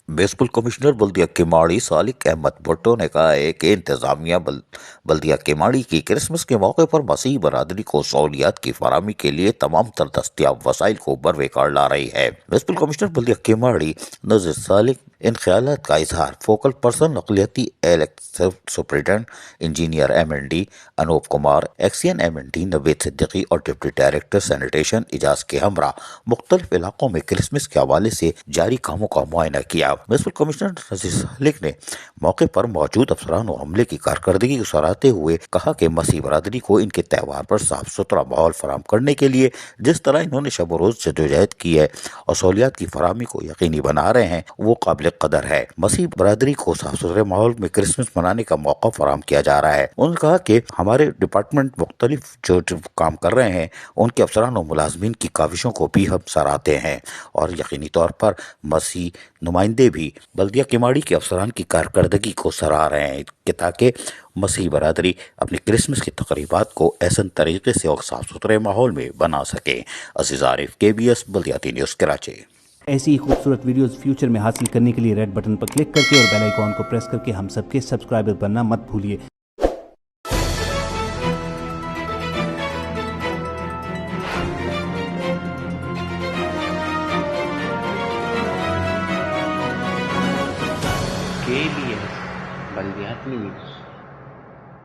Municipal commissioner बल्दिया केमाड़ी सालिक अहमद भुट्टो ने कहा है कि इंतजामिया बल्दिया केमाड़ी की क्रिसमस के मौके पर मसीही बरादरी को सहूलियात की फराहमी के लिए तमाम तर दस्तियाब वसाइल को बरवेकार ला रही है। म्युनिसिपल कमिश्नर बल्दिया केमाड़ी नज़ीर सालिक इन ख्यालात का इजहार फोकल पर्सन अक़लियती superintendent engineer MND Anoop Kumar, XEN MND Naveed Siddiqui और डिप्टी डायरेक्टर सैनिटेशन इजाज के हमरा मुख्तलिफ इलाकों में क्रिसमस के हवाले से जारी कामों का मुआयना किया। म्युनिसिपल कमिश्नर नज़ीर सालिक ने मौके पर मौजूद अफसरान और अमले की कारकर्दगी को सराहते हुए कहा कि मसीह बरादरी को इनके त्यौहार पर साफ सुथरा माहौल फराहम करने के लिए जिस तरह इन्होंने शब रोज जदोजहद की है और सहूलियात की फराहमी को यकीनी बना रहे हैं वो काबिल कदर है। मसीह बरादरी को साफ सुथरे माहौल में क्रिसमस मनाने का मौका फराहम किया जा रहा है। उन्होंने कहा कि हमारे डिपार्टमेंट मुख्तलिफ जो काम कर रहे हैं उनके अफसरान और मुलाजमीन की काविशों को भी हम सराहते हैं और यकीनी तौर पर मसीह नुमाइंदे भी बल्दिया केमाड़ी के अफसरान की कारकर्दगी को सराह रहे हैं कि ताकि मसीह बरादरी अपनी क्रिसमस की तकरीबात को ऐसा तरीके से और साफ सुथरे माहौल में बना सके। अजीज आरिफ, KBS बल्दियाती न्यूज़ कराची। ऐसी ही खूबसूरत वीडियोस फ्यूचर में हासिल करने के लिए रेड बटन पर क्लिक करके और बेल आइकॉन को प्रेस करके हम सबके सब्सक्राइबर बनना मत भूलिए। KBS बल्दियाती न्यूज़।